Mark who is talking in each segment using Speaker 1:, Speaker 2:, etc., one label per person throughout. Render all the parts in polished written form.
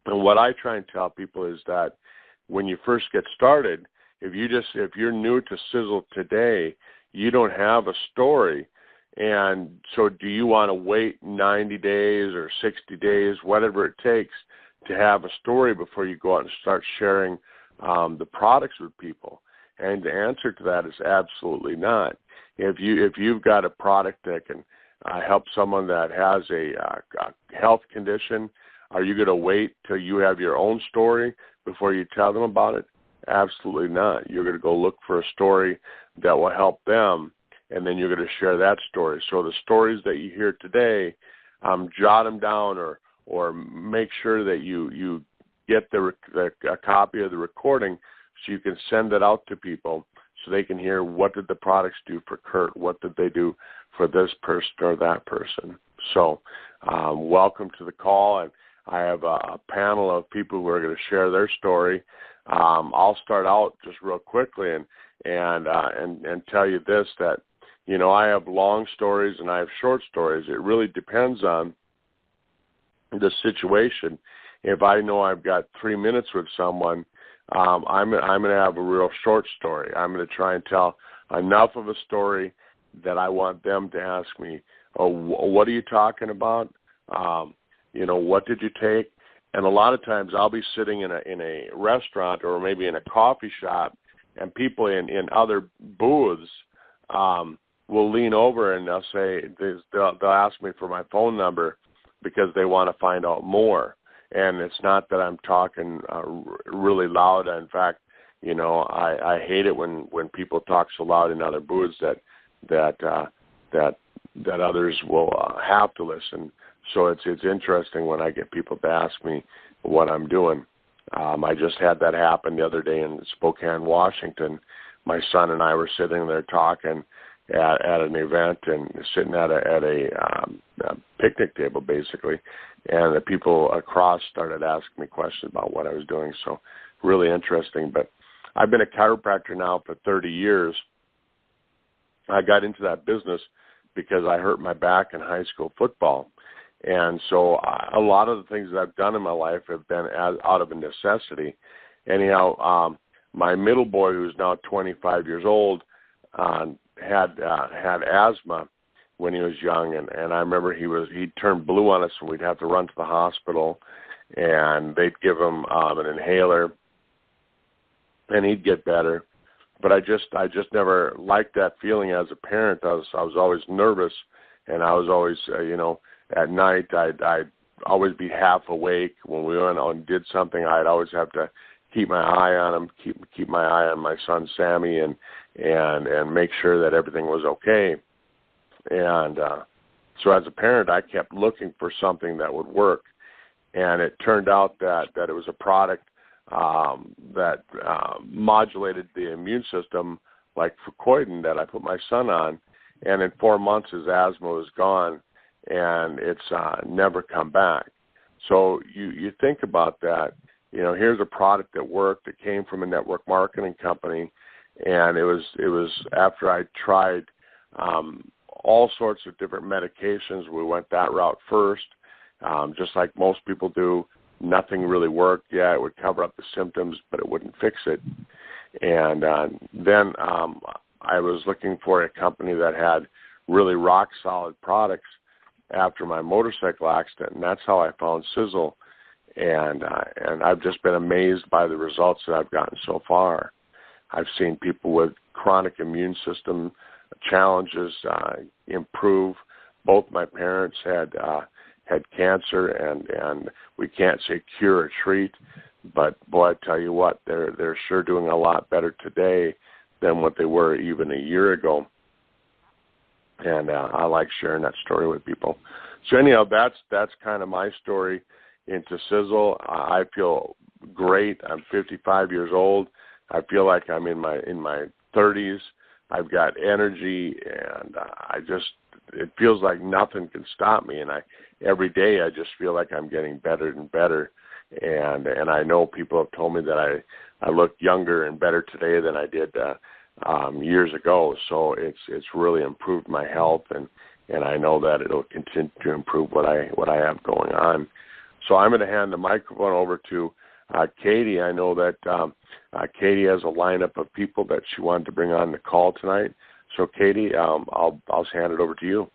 Speaker 1: And what I try and tell people is that when you first get started, if you're new to Sisel today, you don't have a story. And so do you want to wait 90 days or 60 days, whatever it takes, to have a story before you go out and start sharing the products with people? And the answer to that is absolutely not. If you've got a product that can help someone that has a health condition, are you going to wait till you have your own story before you tell them about it? Absolutely not. You're going to go look for a story that will help them, and then you're going to share that story. So the stories that you hear today, jot them down or make sure that you get a copy of the recording so you can send it out to people so they can hear what did the products do for Kurt, what did they do for this person or that person. So welcome to the call, and I have a panel of people who are going to share their story. I'll start out just real quickly and tell you this, that, you know, I have long stories and I have short stories. It really depends on the situation. If I know I've got 3 minutes with someone, I'm going to have a real short story. I'm going to try and tell enough of a story that I want them to ask me, oh, what are you talking about? You know, what did you take? And a lot of times I'll be sitting in a restaurant or maybe in a coffee shop, and people in other booths will lean over and they'll say, they'll ask me for my phone number because they want to find out more. And it's not that I'm talking really loud. In fact, you know, I hate it when people talk so loud in other booths that others will have to listen. So it's interesting when I get people to ask me what I'm doing. I just had that happen the other day in Spokane, Washington. My son and I were sitting there talking at an event and sitting at a picnic table, basically, and the people across started asking me questions about what I was doing. So really interesting. But I've been a chiropractor now for 30 years. I got into that business because I hurt my back in high school football. And so a lot of the things that I've done in my life have been out of a necessity. Anyhow, my middle boy, who's now 25 years old, had asthma when he was young, and I remember he'd turn blue on us, and we'd have to run to the hospital, and they'd give him an inhaler, and he'd get better. But I just never liked that feeling as a parent. I was always nervous, and I was always at night I'd always be half awake. When we went out and did something, I'd always have to keep my eye on him, keep my eye on my son Sammy, and make sure that everything was okay. And so as a parent, I kept looking for something that would work, and it turned out that it was a product that modulated the immune system, like Fucoidan, that I put my son on, and in 4 months his asthma was gone, and it's never come back. So you think about that. You know, here's a product that worked. It came from a network marketing company, and it was after I tried all sorts of different medications. We went that route first, just like most people do. Nothing really worked. Yeah, it would cover up the symptoms, but it wouldn't fix it. And then I was looking for a company that had really rock-solid products after my motorcycle accident, and that's how I found Sisel. And I've just been amazed by the results that I've gotten so far. I've seen people with chronic immune system challenges improve. Both my parents had cancer, and we can't say cure or treat, but boy, I tell you what, they're sure doing a lot better today than what they were even a year ago. And I like sharing that story with people. So anyhow, that's kind of my story into Sisel. I feel great. I'm 55 years old. I feel like I'm in my 30s. I've got energy, and it feels like nothing can stop me. And every day I just feel like I'm getting better and better. And I know people have told me that I look younger and better today than I did years ago. So it's really improved my health, and I know that it'll continue to improve what I have going on. So I'm going to hand the microphone over to Katie. I know that Katie has a lineup of people that she wanted to bring on the call tonight. So Katie, I'll hand it over to you.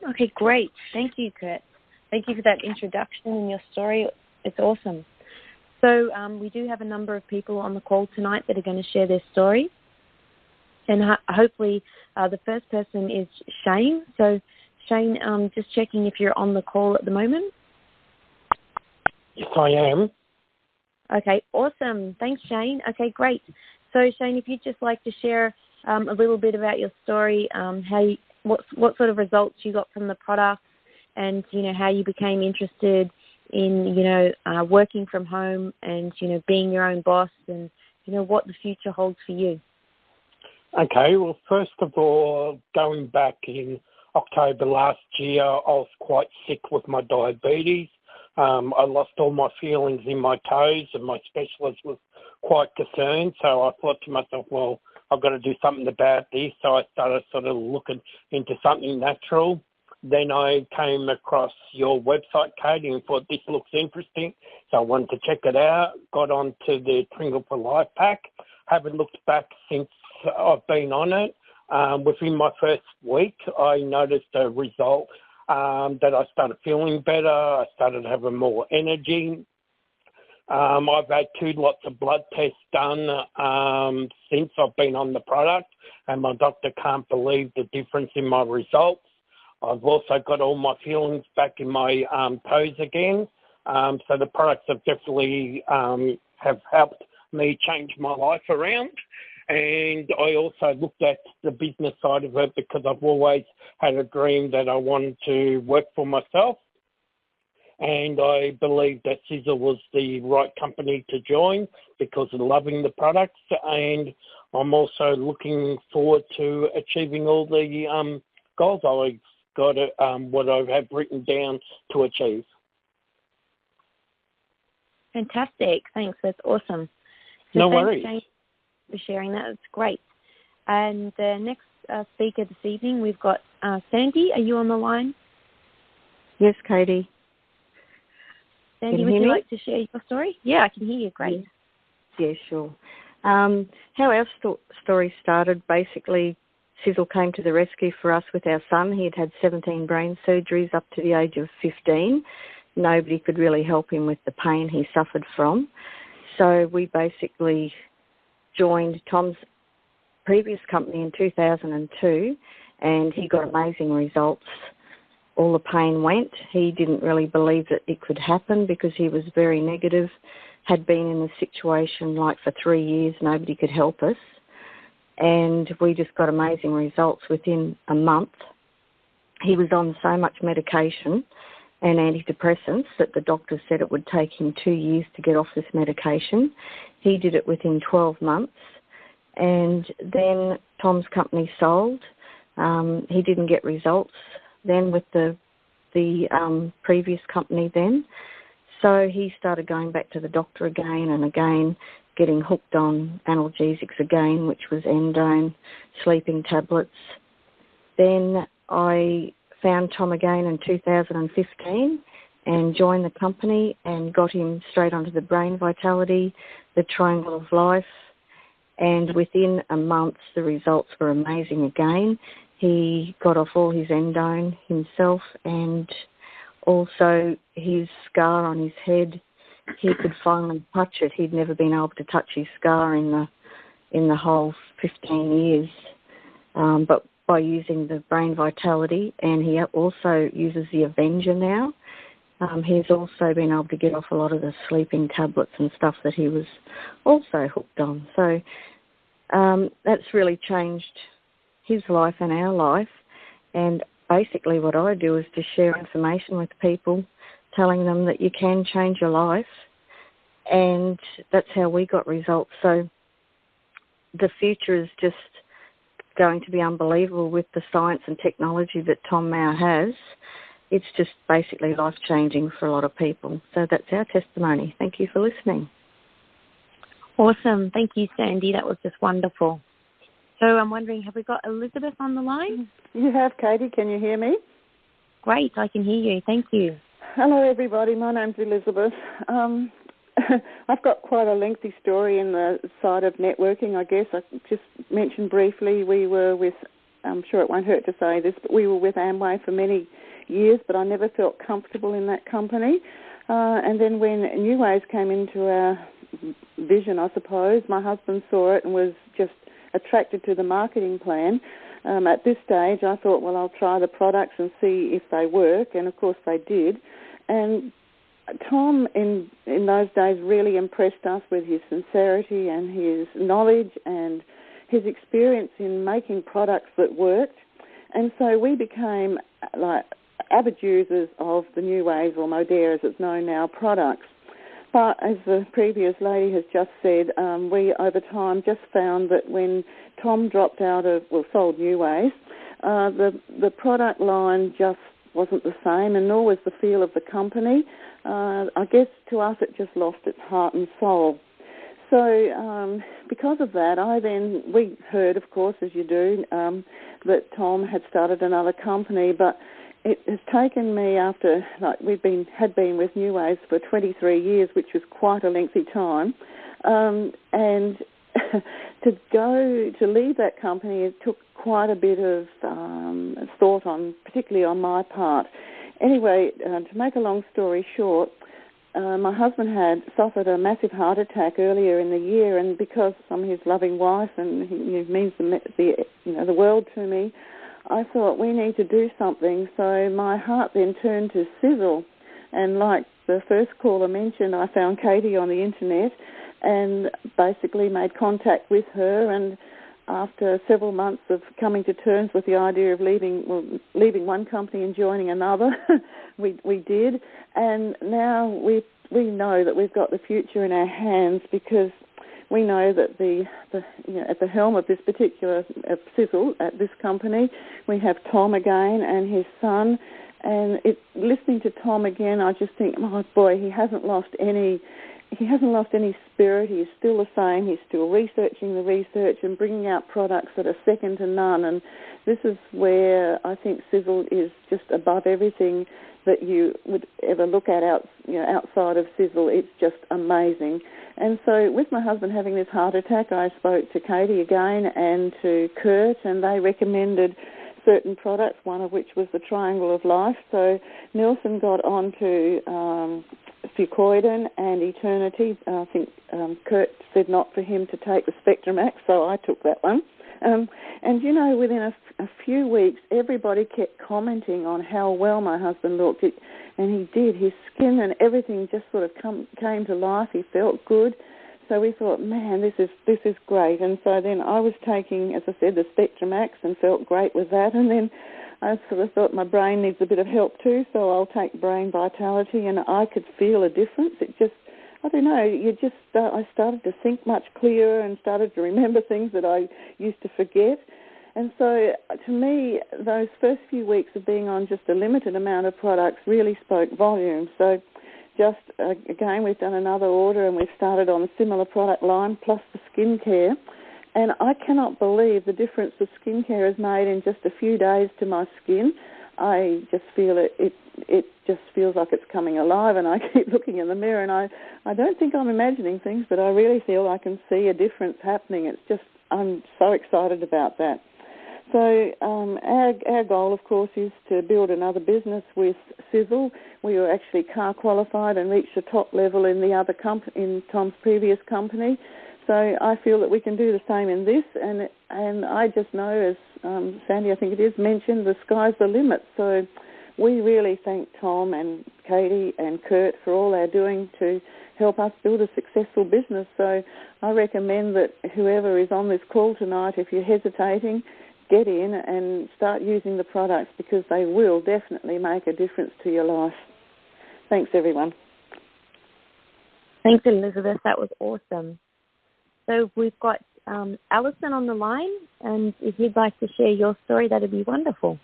Speaker 2: Okay, great. Thank you, Kurt. Thank you for that introduction and your story. It's awesome. So we do have a number of people on the call tonight that are going to share their story. And hopefully the first person is Shane. So Shane, just checking if you're on the call at the moment.
Speaker 3: Yes, I am.
Speaker 2: Okay, awesome. Thanks, Shane. Okay, great. So Shane, if you'd just like to share a little bit about your story, what sort of results you got from the product, and how you became interested in working from home and being your own boss, and what the future holds for you.
Speaker 3: Okay, well, first of all, going back in October last year, I was quite sick with my diabetes. I lost all my feelings in my toes, and my specialist was quite concerned. So I thought to myself, well, I've got to do something about this. So I started sort of looking into something natural. Then I came across your website, Katie, and thought this looks interesting. So I wanted to check it out, got onto the Tringle for Life pack. Haven't looked back since I've been on it. Within my first week, I noticed a result that I started feeling better. I started having more energy. I've had 2 lots of blood tests done since I've been on the product, and my doctor can't believe the difference in my results. I've also got all my feelings back in my toes again. So the products have definitely have helped me change my life around. And I also looked at the business side of it because I've always had a dream that I wanted to work for myself. And I believe that Sisel was the right company to join because of loving the products. And I'm also looking forward to achieving all the goals I've got, what I have written down to achieve.
Speaker 2: Fantastic. Thanks. That's awesome. So
Speaker 3: no worries.
Speaker 2: Thanks, Jane, for sharing that. It's great. And the next speaker this evening, we've got Sandy. Are you on the line?
Speaker 4: Yes, Katie.
Speaker 2: Sandy, would you like to share your story? Yeah, I can hear you. Great.
Speaker 4: Yeah, sure. How our story started, basically, Sisel came to the rescue for us with our son. He had had 17 brain surgeries up to the age of 15. Nobody could really help him with the pain he suffered from. So we basically joined Tom's previous company in 2002, and he got amazing results. All the pain went. He didn't really believe that it could happen because he was very negative, had been in a situation like for 3 years, nobody could help us. And we just got amazing results within a month. He was on so much medication and antidepressants that the doctor said it would take him 2 years to get off this medication. He did it within 12 months. And then Tom's company sold. He didn't get results then with the previous company then. So he started going back to the doctor again and again, getting hooked on analgesics again, which was endone, sleeping tablets. Then I found Tom again in 2015 and joined the company and got him straight onto the Brain Vitality, the Triangle of Life, and within a month the results were amazing again. He got off all his endone himself, and also his scar on his head, he could finally touch it. He'd never been able to touch his scar in the whole 15 years. But by using the Brain Vitality, and he also uses the Avenger now, he's also been able to get off a lot of the sleeping tablets and stuff that he was also hooked on. So that's really changed his life and our life. And basically what I do is to share information with people, telling them that you can change your life, and that's how we got results. So the future is just going to be unbelievable with the science and technology that Tom now has. It's just basically life-changing for a lot of people. So that's our testimony. Thank you for listening.
Speaker 2: Awesome. Thank you, Sandy. That was just wonderful. So I'm wondering, have we got Elizabeth on the line?
Speaker 5: You have, Katie. Can you hear me?
Speaker 2: Great. I can hear you. Thank you.
Speaker 5: Hello, everybody. My name's Elizabeth. I've got quite a lengthy story in the side of networking, I guess. I just mentioned briefly we were with, I'm sure it won't hurt to say this, but we were with Amway for many years, but I never felt comfortable in that company. And then when New Ways came into our vision, I suppose, my husband saw it and was just attracted to the marketing plan. At this stage, I thought, well, I'll try the products and see if they work, and of course they did. And Tom, in those days, really impressed us with his sincerity and his knowledge and his experience in making products that worked. And so we became like avid users of the New Ways, or Modere as it's known now, products. But as the previous lady has just said, we over time just found that when Tom dropped out of, well, sold New Ways, the product line just wasn't the same, and nor was the feel of the company. I guess to us it just lost its heart and soul. So because of that, we heard, of course, as you do, that Tom had started another company, but it has taken me after, like, had been with New Ways for 23 years, which was quite a lengthy time, and to leave that company, it took quite a bit of thought on, particularly on my part. Anyway, to make a long story short, my husband had suffered a massive heart attack earlier in the year, and because I'm his loving wife and he means the world to me, I thought we need to do something. So my heart then turned to Sisel, and like the first caller mentioned, I found Katie on the internet and basically made contact with her, and after several months of coming to terms with the idea of leaving one company and joining another, we did, and now we know that we've got the future in our hands, because we know that at the helm of this particular Sisel at this company, we have Tom again and his son. And listening to Tom again, I just think, oh boy, he hasn't lost any spirit. He's still the same. He's still researching the research and bringing out products that are second to none. And this is where I think Sisel is just above everything that you would ever look at outside of Sisel. It's just amazing. And so with my husband having this heart attack, I spoke to Katie again and to Kurt, and they recommended certain products, one of which was the Triangle of Life. So Nelson got on to Fucoidan and Eternity. I think Kurt said not for him to take the Spectrumax, so I took that one. And, within a few weeks, everybody kept commenting on how well my husband looked. And he did. His skin and everything just sort of came to life. He felt good. So we thought, man, this is great. And so then I was taking, as I said, the Spectrumax and felt great with that. And then I sort of thought my brain needs a bit of help too, so I'll take Brain Vitality, and I could feel a difference. It just, I don't know, I started to think much clearer and started to remember things that I used to forget. And so to me, those first few weeks of being on just a limited amount of products really spoke volumes. So just, again, we've done another order and we've started on a similar product line plus the skincare. And I cannot believe the difference the skincare has made in just a few days to my skin. I just feel it just feels like it's coming alive, and I keep looking in the mirror, and I don't think I'm imagining things, but I really feel I can see a difference happening. It's just, I'm so excited about that. So our goal, of course, is to build another business with Sisel. We were actually car qualified and reached the top level in the other in Tom's previous company. So I feel that we can do the same in this, and I just know, as Sandy, I think it is, mentioned, the sky's the limit. So we really thank Tom and Katie and Kurt for all they're doing to help us build a successful business. So I recommend that whoever is on this call tonight, if you're hesitating, get in and start using the products, because they will definitely make a difference to your life. Thanks, everyone.
Speaker 2: Thanks, Elizabeth. That was awesome. So we've got Alison on the line, and if you'd like to share your story, that'd be wonderful.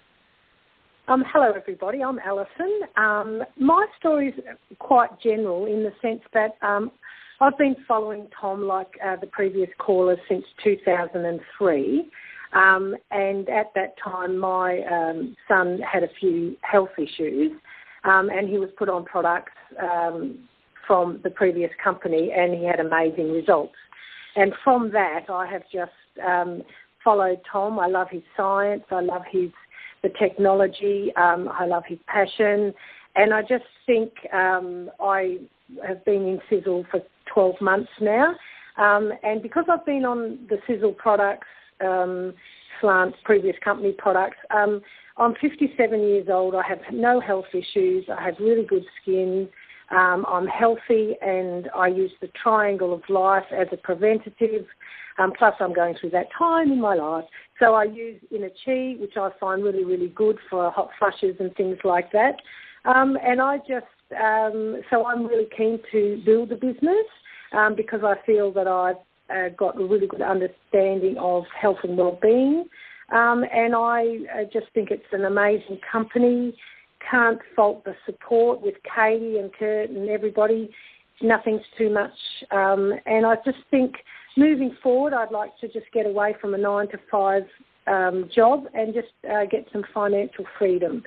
Speaker 6: Hello, everybody. I'm Alison. My story is quite general in the sense that I've been following Tom, like the previous caller, since 2003. And at that time, my son had a few health issues. and he was put on products from the previous company, and he had amazing results. And from that, I have just followed Tom. I love his science. I love the technology. I love his passion. And I just think I have been in Sisel for 12 months now. And because I've been on the Sisel products, Slant's previous company products, I'm 57 years old. I have no health issues. I have really good skin. I'm healthy, and I use the triangle of life as a preventative. Plus, I'm going through that time in my life. So I use Inner Chi, which I find really, really good for hot flushes and things like that. And I just, so I'm really keen to build a business because I feel that I've got a really good understanding of health and well-being. And I just think it's an amazing company. Can't fault the support with Katie and Kurt and everybody. Nothing's too much. And I just think moving forward, I'd like to just get away from a 9-to-5 job and just get some financial freedom.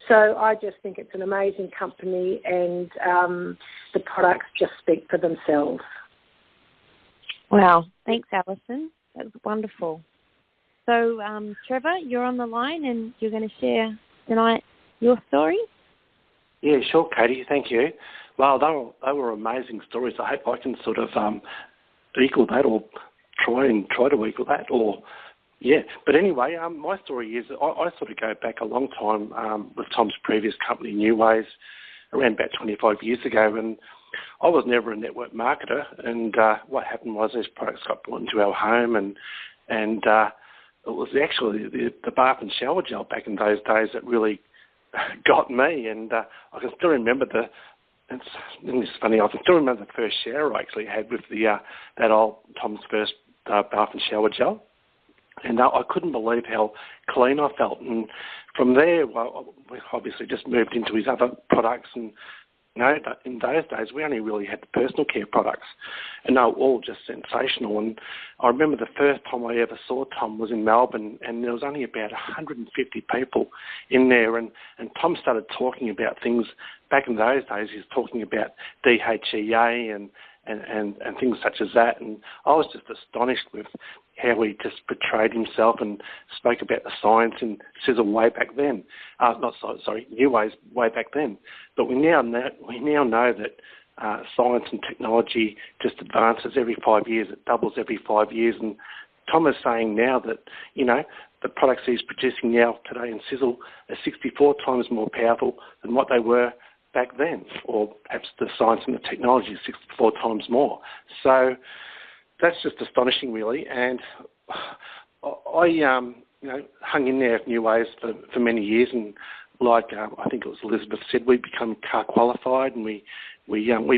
Speaker 6: So I just think it's an amazing company, and the products just speak for themselves.
Speaker 2: Wow. Thanks, Alison. That was wonderful. So, Trevor, you're on the line, and you're going to share tonight your story?
Speaker 7: Yeah, sure, Katie. Thank you. Well, they were amazing stories. I hope I can sort of equal that, or try to equal that, or yeah. But anyway, my story is I sort of go back a long time with Tom's previous company, New Ways, around about 25 years ago, and I was never a network marketer. And what happened was these products got brought into our home, and it was actually the bath and shower gel back in those days that really got me. And I can still remember it's funny, I can still remember the first shower I actually had with that old Tom's first bath and shower gel. And I couldn't believe how clean I felt. And from there, well, we obviously just moved into his other products. And in those days, we only really had the personal care products, and they were all just sensational. And I remember the first time I ever saw Tom was in Melbourne, and there was only about 150 people in there. And Tom started talking about things back in those days. He was talking about DHEA and things such as that. And I was just astonished with how he just portrayed himself and spoke about the science in Sisel way back then. New Ways way back then. But we now know that science and technology just advances every 5 years. It doubles every 5 years. And Tom is saying now that, the products he's producing now today in Sisel are 64 times more powerful than what they were back then, or perhaps the science and the technology is 64 times more. So that's just astonishing, really. And I hung in there at New Ways for many years, and like I think it was Elizabeth said, we become car qualified, and we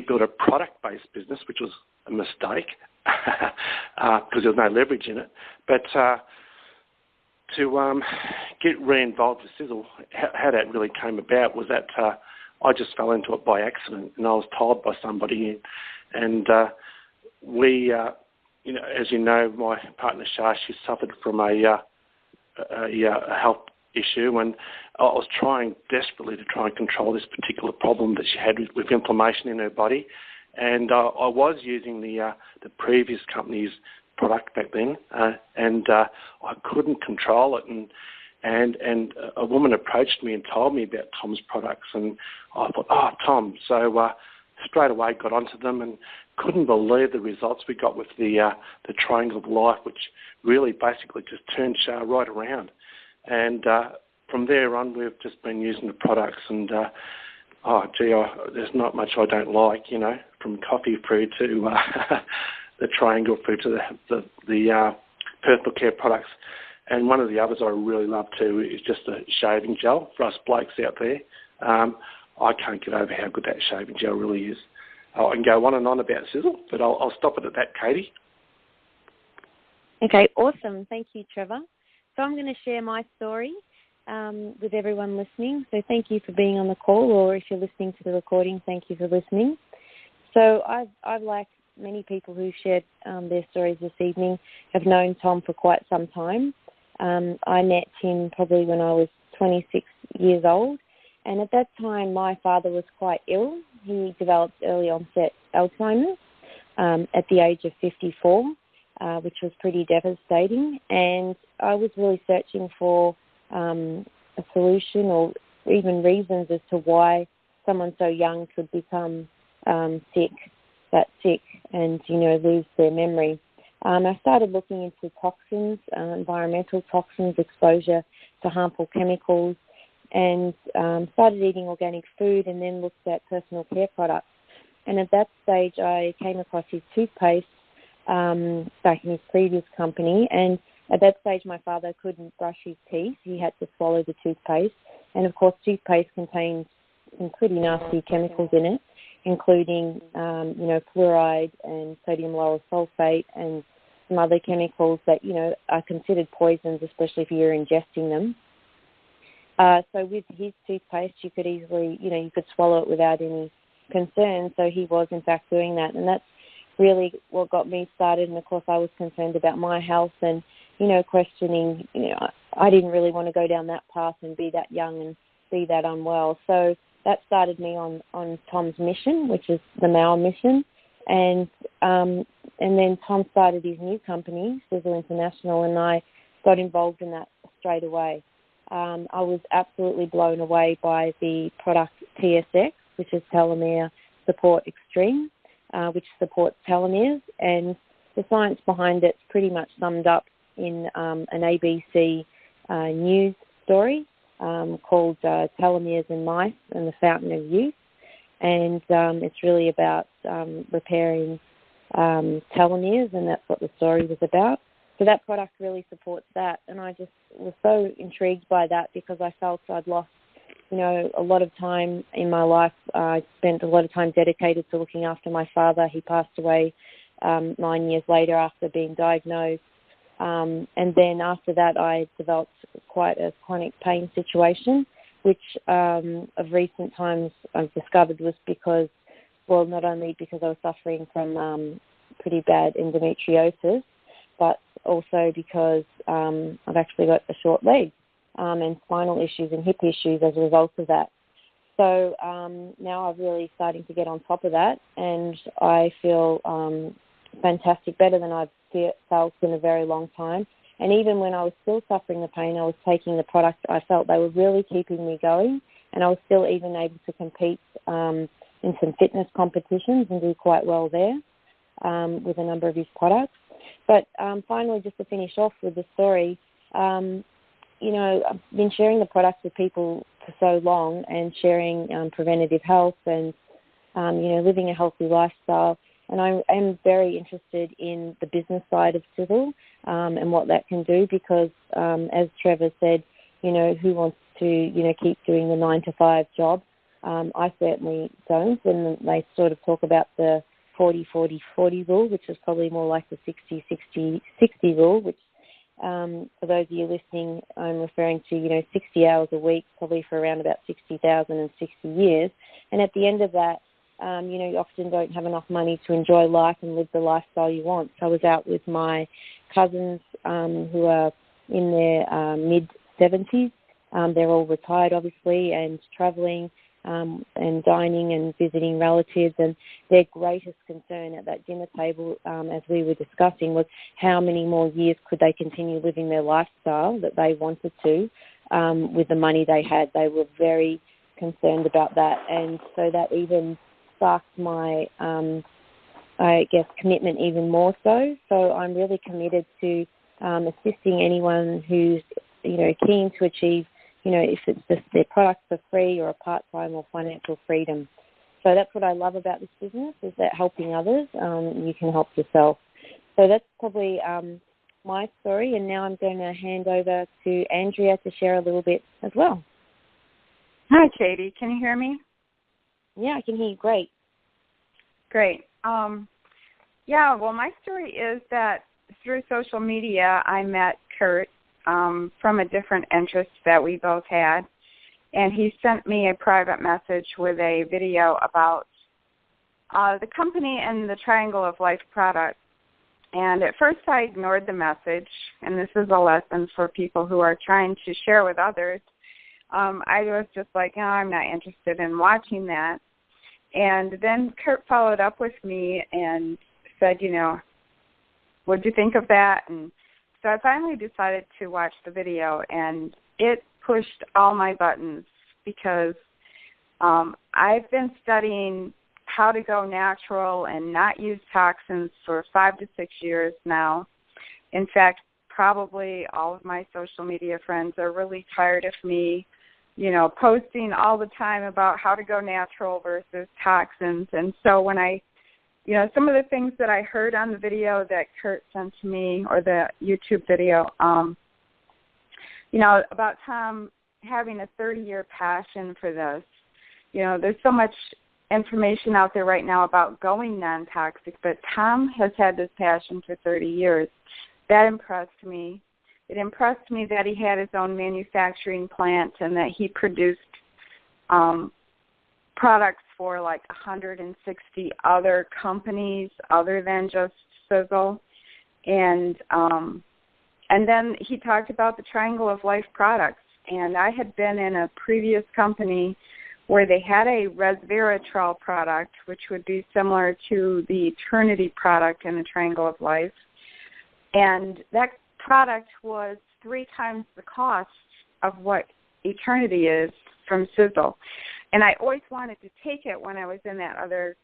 Speaker 7: built a product-based business, which was a mistake because there was no leverage in it. But to get re-involved with Sisel, how that really came about was that I just fell into it by accident, and I was told by somebody, and we, as you know, my partner Shah, she suffered from a health issue, and I was trying desperately to try and control this particular problem that she had with inflammation in her body, and I was using the previous company's product back then, and I couldn't control it, and a woman approached me and told me about Tom's products, and I thought, Tom. So straight away got onto them and couldn't believe the results we got with the Triangle of Life, which really basically just turned Shah right around. And from there on, we've just been using the products, and there's not much I don't like, from coffee through to the Triangle through to the personal care products. And one of the others I really love too is just a shaving gel for us blokes out there. I can't get over how good that shaving gel really is. I can go on and on about Sisel, but I'll stop it at that, Katie.
Speaker 2: Okay, awesome. Thank you, Trevor. So I'm going to share my story with everyone listening. So thank you for being on the call, or if you're listening to the recording, thank you for listening. So I've like many people who shared their stories this evening, have known Tom for quite some time. I met him probably when I was 26 years old, And at that time, my father was quite ill. He developed early onset Alzheimer's at the age of 54, which was pretty devastating. And I was really searching for a solution or even reasons as to why someone so young could become sick and, lose their memory. I started looking into toxins, environmental toxins, exposure to harmful chemicals, and started eating organic food, and then looked at personal care products. And at that stage, I came across his toothpaste back in his previous company, and at that stage, my father couldn't brush his teeth. He had to swallow the toothpaste. And, of course, toothpaste contains some pretty nasty chemicals in it, including, fluoride and sodium lauryl sulfate and some other chemicals that, are considered poisons, especially if you're ingesting them. So with his toothpaste, you could easily, you could swallow it without any concern. So he was, in fact, doing that. And that's really what got me started. And, of course, I was concerned about my health and, questioning, I didn't really want to go down that path and be that young and be that unwell. So that started me on Tom's mission, which is the Mauer mission. And then Tom started his new company, Sisel International, and I got involved in that straight away. I was absolutely blown away by the product TSX, which is Telomere Support Extreme, which supports telomeres, and the science behind it's pretty much summed up in an ABC news story called Telomeres in Mice and the Fountain of Youth. And it's really about repairing telomeres, and that's what the story was about. So that product really supports that, and I just was so intrigued by that because I felt I'd lost, a lot of time in my life. I spent a lot of time dedicated to looking after my father. He passed away 9 years later after being diagnosed. And then after that, I developed quite a chronic pain situation, which of recent times I've discovered was because, well, not only because I was suffering from pretty bad endometriosis, but also because I've actually got a short leg and spinal issues and hip issues as a result of that. So now I'm really starting to get on top of that, and I feel fantastic, better than I've felt in a very long time. And even when I was still suffering the pain, I was taking the product. I felt they were really keeping me going, and I was still even able to compete in some fitness competitions and do quite well there with a number of his products. But finally, just to finish off with the story, I've been sharing the products with people for so long and sharing preventative health and, living a healthy lifestyle. And I am very interested in the business side of Sisel and what that can do because, as Trevor said, who wants to, keep doing the 9-to-5 job? I certainly don't. And they sort of talk about the 40-40-40 rule, which is probably more like the 60-60-60 rule, which for those of you listening, I'm referring to, 60 hours a week, probably for around about 60,060 years. And at the end of that, you often don't have enough money to enjoy life and live the lifestyle you want. So I was out with my cousins who are in their mid-70s. They're all retired, obviously, and travelling and dining and visiting relatives. And their greatest concern at that dinner table, as we were discussing, was how many more years could they continue living their lifestyle that they wanted to with the money they had. They were very concerned about that. And so that even sparked my, commitment even more so. So I'm really committed to assisting anyone who's, keen to achieve, if it's just their products for free or a part-time or financial freedom. So that's what I love about this business, is that helping others, you can help yourself. So that's probably my story, and now I'm going to hand over to Andrea to share a little bit as well.
Speaker 8: Hi, Katie. Can you hear me?
Speaker 2: Yeah, I can hear you great.
Speaker 8: Great. Well, my story is that through social media, I met Kurt from a different interest that we both had, and he sent me a private message with a video about the company and the Triangle of Life product. And at first I ignored the message, and this is a lesson for people who are trying to share with others. I was just like, oh, I'm not interested in watching that. And then Kurt followed up with me and said, what'd you think of that? And so I finally decided to watch the video, and it pushed all my buttons because I've been studying how to go natural and not use toxins for 5 to 6 years now. In fact, probably all of my social media friends are really tired of me, posting all the time about how to go natural versus toxins. And so when some of the things that I heard on the video that Kurt sent to me, or the YouTube video, about Tom having a 30-year passion for this. There's so much information out there right now about going non-toxic, but Tom has had this passion for 30 years. That impressed me. It impressed me that he had his own manufacturing plant and that he produced products for like 160 other companies other than just Sisel. And then he talked about the Triangle of Life products. And I had been in a previous company where they had a resveratrol product, which would be similar to the Eternity product in the Triangle of Life. And that product was 3 times the cost of what Eternity is from Sisel. And I always wanted to take it when I was in that other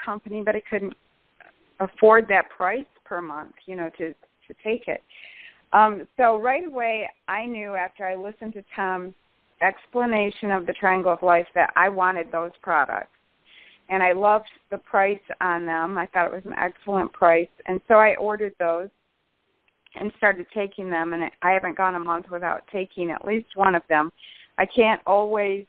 Speaker 8: company, but I couldn't afford that price per month, to take it. So right away, I knew after I listened to Tom's explanation of the Triangle of Life that I wanted those products. And I loved the price on them. I thought it was an excellent price. And so I ordered those and started taking them. And I haven't gone a month without taking at least one of them. I can't always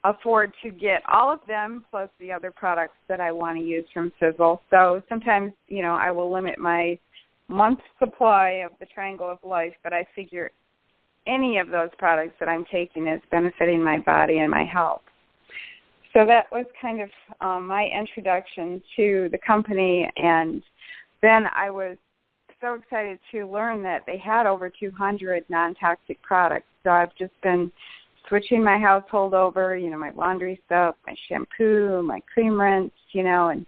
Speaker 8: afford to get all of them plus the other products that I want to use from Sisel. So sometimes, I will limit my month's supply of the Triangle of Life, but I figure any of those products that I'm taking is benefiting my body and my health. So that was kind of my introduction to the company, and then I was so excited to learn that they had over 200 non-toxic products. So I've just been switching my household over, my laundry soap, my shampoo, my cream rinse, and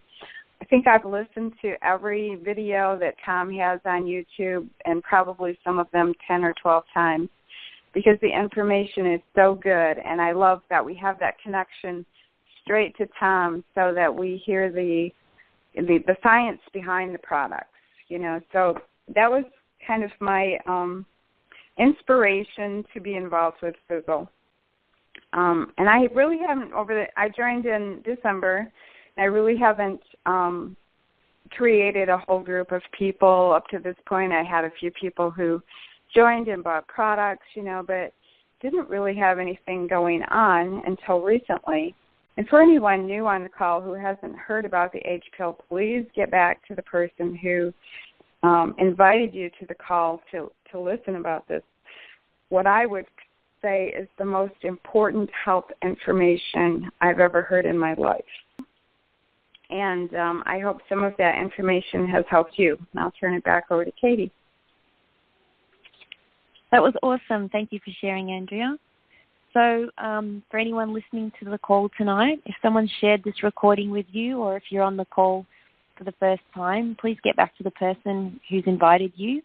Speaker 8: I think I've listened to every video that Tom has on YouTube, and probably some of them 10 or 12 times, because the information is so good, and I love that we have that connection straight to Tom so that we hear the science behind the products, So that was kind of my inspiration to be involved with Sisel. And I really haven't, I joined in December, and I really haven't created a whole group of people up to this point. I had a few people who joined and bought products, but didn't really have anything going on until recently. And for anyone new on the call who hasn't heard about the H pill, please get back to the person who invited you to the call to listen about this. What I would say is the most important health information I've ever heard in my life. And I hope some of that information has helped you. And I'll turn it back over to Katie.
Speaker 2: That was awesome. Thank you for sharing, Andrea. So for anyone listening to the call tonight, if someone shared this recording with you, or if you're on the call for the first time, please get back to the person who's invited you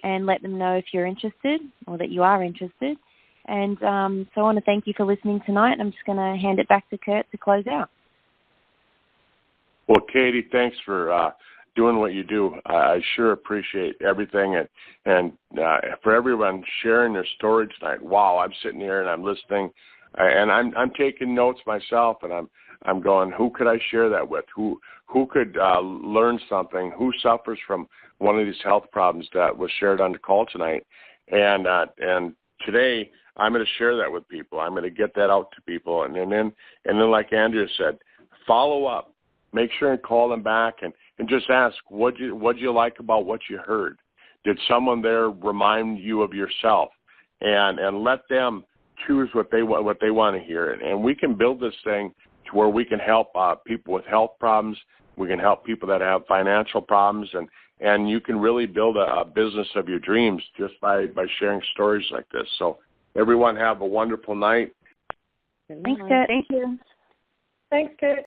Speaker 2: and let them know if you're interested or that you are interested. And so I want to thank you for listening tonight. I'm just going to hand it back to Kurt to close out.
Speaker 1: Well, Katie, thanks for doing what you do. I sure appreciate everything, and for everyone sharing their story tonight. Wow, I'm sitting here and I'm listening, and I'm taking notes myself, and I'm going, who could I share that with? Who could learn something? Who suffers from one of these health problems that was shared on the call tonight? And today I'm going to share that with people. I'm going to get that out to people, and then like Andrea said, follow up. Make sure and call them back and just ask, what'd you like about what you heard? Did someone there remind you of yourself? And let them choose what they want to hear. And we can build this thing to where we can help people with health problems. We can help people that have financial problems, and you can really build a business of your dreams just by sharing stories like this. So Everyone have a wonderful night.
Speaker 2: Thanks, Kurt.
Speaker 8: Thank you.
Speaker 6: Thanks, Kurt.